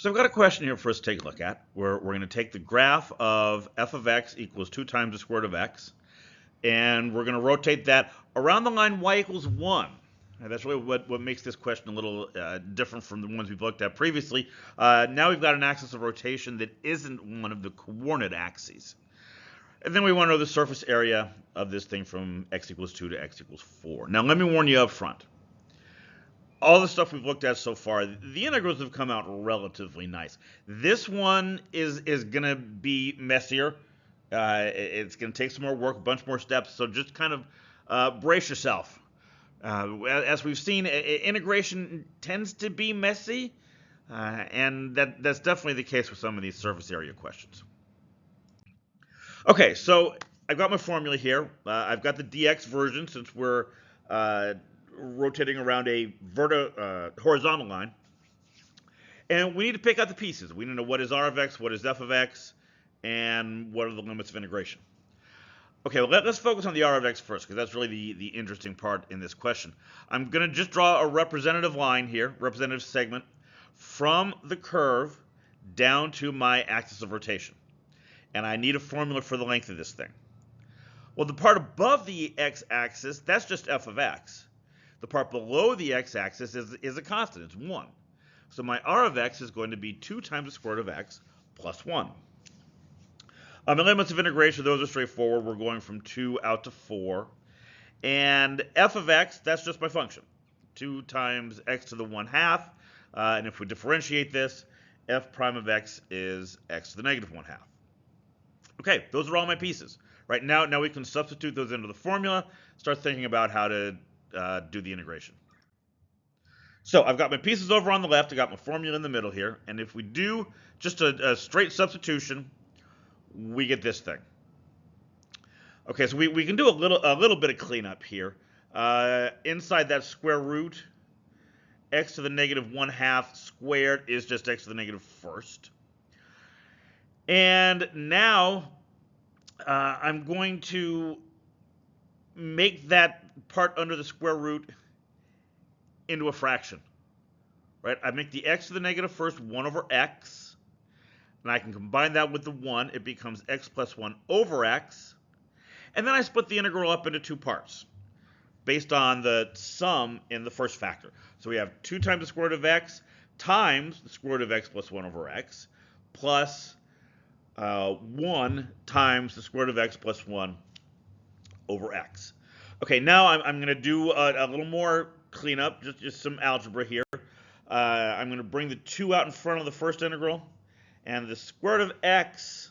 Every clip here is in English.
So I've got a question here for us to take a look at. We're going to take the graph of f of x equals 2 times the square root of x, and we're going to rotate that around the line y equals 1. And that's really what makes this question a little different from the ones we've looked at previously. Now we've got an axis of rotation that isn't one of the coordinate axes. And then we want to know the surface area of this thing from x equals 2 to x equals 4. Now let me warn you up front. All the stuff we've looked at so far, the integrals have come out relatively nice. This one is going to be messier. It's going to take some more work, a bunch more steps, so just kind of brace yourself. As we've seen, integration tends to be messy, and that's definitely the case with some of these surface area questions. Okay, so I've got my formula here. I've got the dx version since we're rotating around a horizontal line. And we need to pick out the pieces. We need to know what is r of x, what is f of x, and what are the limits of integration. Okay, well, let's focus on the r of x first, because that's really the interesting part in this question. I'm going to just draw a representative line here, representative segment, from the curve down to my axis of rotation. And I need a formula for the length of this thing. Well, the part above the x-axis, that's just f of x. The part below the x-axis is a constant. It's 1. So my r of x is going to be 2 times the square root of x plus 1. The limits of integration, those are straightforward. We're going from 2 out to 4. And f of x, that's just my function. 2 times x to the 1/2. And if we differentiate this, f prime of x is x to the negative 1/2. Okay, those are all my pieces. Right now we can substitute those into the formula, start thinking about how to do the integration. So I've got my pieces over on the left, I got my formula in the middle here, and if we do just a straight substitution, we get this thing. Okay, so we can do a little bit of cleanup here. Inside that square root, x to the negative 1/2 squared is just x to the negative first. And now I'm going to make that part under the square root into a fraction. Right? I make the x to the negative first 1 over x, and I can combine that with the 1. It becomes x plus 1 over x. And then I split the integral up into 2 parts based on the sum in the first factor. So we have 2 times the square root of x times the square root of x plus 1 over x plus 1 times the square root of x plus 1 over x. Okay, now I'm going to do a little more cleanup, just some algebra here. I'm going to bring the 2 out in front of the first integral, and the square root of x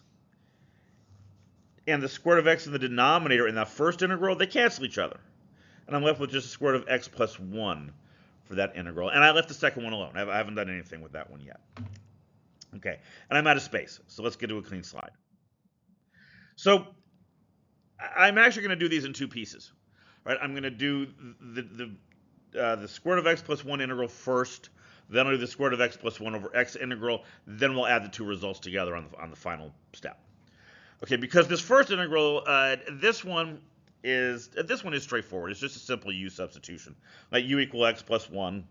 and the square root of x in the denominator in that first integral, they cancel each other. And I'm left with just the square root of x plus 1 for that integral. And I left the second one alone. I haven't done anything with that one yet. Okay, and I'm out of space, so let's get to a clean slide. So I'm actually going to do these in 2 pieces. Right? I'm going to do the square root of x plus 1 integral first, then I'll do the square root of x plus 1 over x integral, then we'll add the 2 results together on the final step. Okay, because this first integral, this one is straightforward. It's just a simple u substitution. Like u equal x plus 1,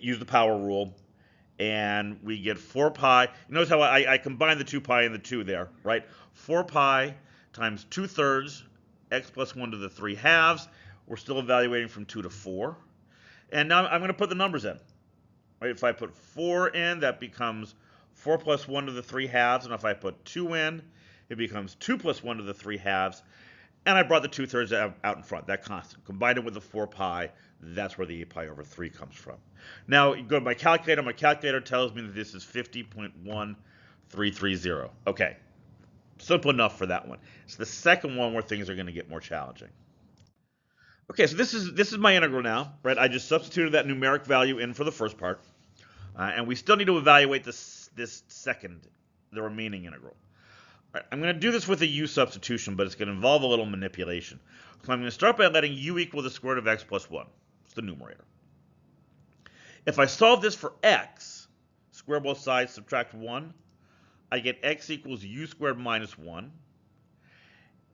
use the power rule, and we get 4 pi. You notice how I combine the 2 pi and the 2 there, right? 4 pi times 2/3 x plus 1 to the 3/2. We're still evaluating from 2 to 4. And now I'm going to put the numbers in. Right? If I put 4 in, that becomes 4 plus 1 to the 3/2. And if I put 2 in, it becomes 2 plus 1 to the 3/2. And I brought the 2/3 out in front, that constant. Combined it with the 4 pi, that's where the 8 pi over 3 comes from. Now, you go to my calculator. My calculator tells me that this is 50.1330. Okay. Simple enough for that one. It's the second one where things are going to get more challenging. Okay, so this is my integral now, right? I just substituted that numeric value in for the first part, and we still need to evaluate this second, the remaining integral. All right, I'm going to do this with a u substitution, but it's going to involve a little manipulation. So I'm going to start by letting u equal the square root of x plus 1. It's the numerator. If I solve this for x, square both sides, subtract 1, I get x equals u squared minus 1.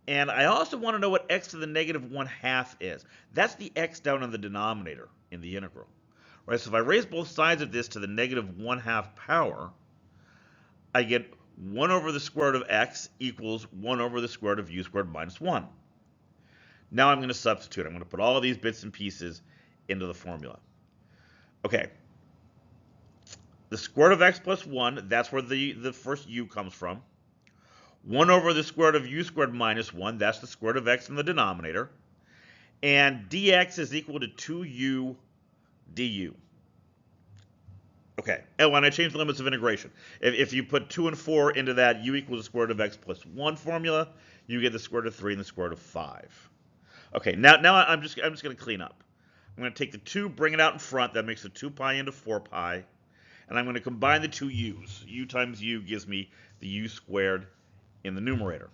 And I also want to know what x to the negative 1/2 is. That's the x down in the denominator in the integral. right? So if I raise both sides of this to the negative 1/2 power, I get 1 over the square root of x equals 1 over the square root of u squared minus 1. Now I'm going to substitute. I'm going to put all of these bits and pieces into the formula. Okay. The square root of x plus 1, that's where the first u comes from. 1 over the square root of u squared minus 1, that's the square root of x in the denominator. And dx is equal to 2u du. Okay, and when I change the limits of integration, if you put 2 and 4 into that u equals the square root of x plus 1 formula, you get the square root of 3 and the square root of 5. Okay, now I'm just going to clean up. I'm going to take the 2, bring it out in front. That makes it 2 pi into 4 pi. And I'm going to combine the two u's. U times u gives me the u squared in the numerator.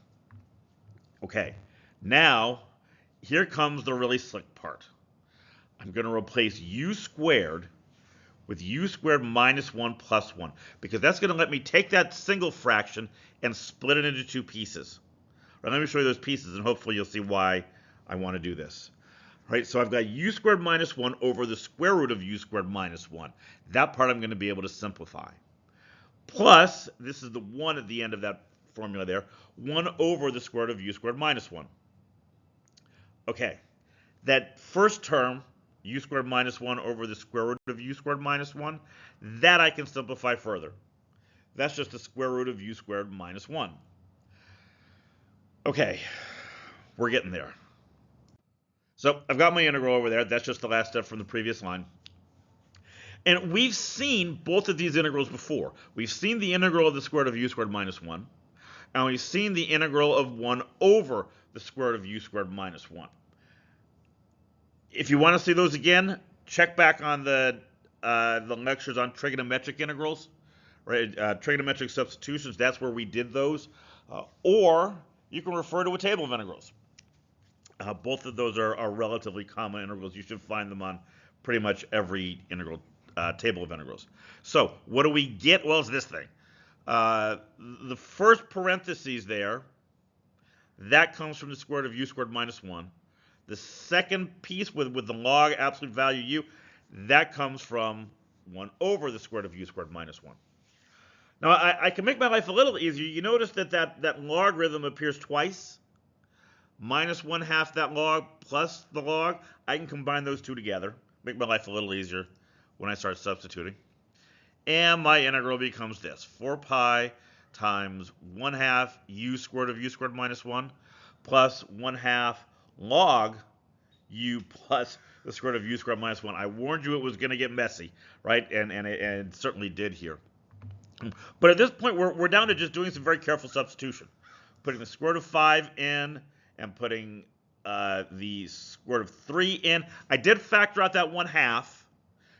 Okay, now here comes the really slick part. I'm going to replace u squared with u squared minus 1 plus 1, because that's going to let me take that single fraction and split it into 2 pieces. Right, let me show you those pieces, and hopefully you'll see why I want to do this. Right, so I've got u squared minus 1 over the square root of u squared minus 1. That part I'm going to be able to simplify. Plus, this is the 1 at the end of that formula there, 1 over the square root of u squared minus 1. Okay, that first term, u squared minus 1 over the square root of u squared minus 1, that I can simplify further. That's just the square root of u squared minus 1. Okay, we're getting there. So I've got my integral over there. That's just the last step from the previous line. And we've seen both of these integrals before. We've seen the integral of the square root of u squared minus 1. And we've seen the integral of 1 over the square root of u squared minus 1. If you want to see those again, check back on the lectures on trigonometric integrals, right? Trigonometric substitutions, that's where we did those. Or you can refer to a table of integrals. Both of those are relatively common integrals. You should find them on pretty much every integral table of integrals. So what do we get? Well, it's this thing. The first parentheses there, that comes from the square root of u squared minus 1. The second piece with the log absolute value u, that comes from 1 over the square root of u squared minus 1. Now, I can make my life a little easier. You notice that logarithm appears twice. Minus 1/2 that log plus the log. I can combine those two together. Make my life a little easier when I start substituting. And my integral becomes this. 4 pi times 1/2 u squared of u squared minus 1 plus 1/2 log u plus the square root of u squared minus 1. I warned you it was going to get messy, right? And it certainly did here. But at this point, we're down to just doing some very careful substitution. Putting the square root of 5 in and putting the square root of 3 in. I did factor out that 1/2,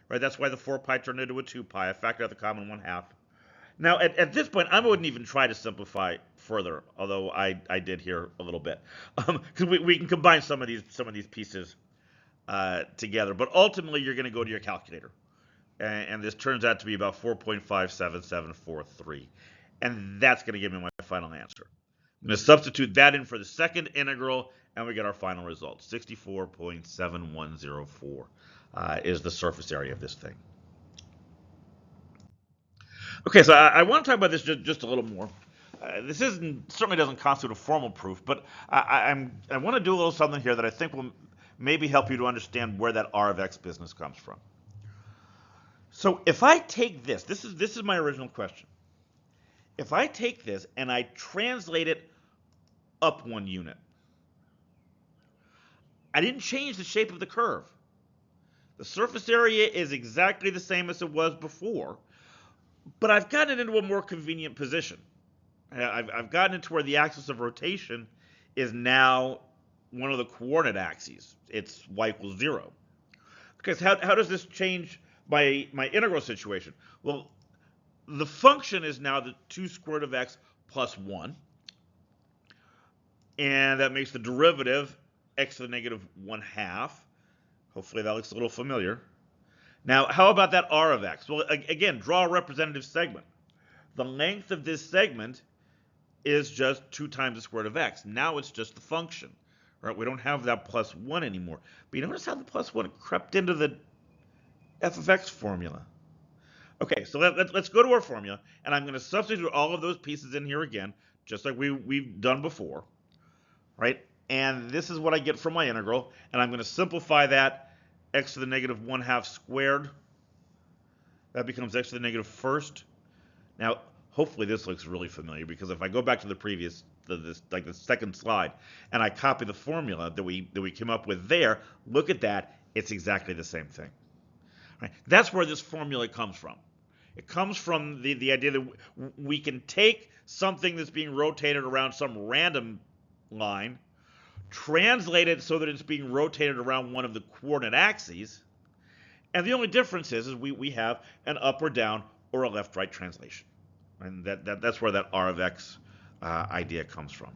right? That's why the 4 pi turned into a 2 pi. I factored out the common 1/2. Now, at this point, I wouldn't even try to simplify further, although I did here a little bit, because we can combine some of these pieces together. But ultimately, you're going to go to your calculator, and this turns out to be about 4.57743, and that's going to give me my final answer. I'm going to substitute that in for the second integral, and we get our final result. 64.7104 is the surface area of this thing. Okay, so I want to talk about this just a little more. This certainly doesn't constitute a formal proof, but I want to do a little something here that I think will maybe help you to understand where that R of x business comes from. So if I take this is my original question. If I take this and I translate it up 1 unit, I didn't change the shape of the curve. The surface area is exactly the same as it was before, but I've gotten it into a more convenient position. I've gotten it to where the axis of rotation is now one of the coordinate axes. It's y equals 0. Because how does this change my integral situation? Well, the function is now the 2 square root of x plus 1. And that makes the derivative x to the negative 1/2. Hopefully that looks a little familiar. Now, how about that R of x? Well, again, draw a representative segment. The length of this segment is just 2 times the square root of x. Now it's just the function. Right? We don't have that plus 1 anymore. But you notice how the plus 1 crept into the f of x formula. Okay, so let's go to our formula, and I'm going to substitute all of those pieces in here again, just like we've done before, right? And this is what I get from my integral, and I'm going to simplify that. X to the negative 1/2 squared. That becomes x to the negative first. Now, hopefully this looks really familiar, because if I go back to the previous, like the second slide, and I copy the formula that we came up with there, look at that. It's exactly the same thing. Right? That's where this formula comes from. It comes from the idea that we can take something that's being rotated around some random line, translate it so that it's being rotated around one of the coordinate axes, and the only difference is we have an up or down or a left-right translation. And that's where that R of x idea comes from.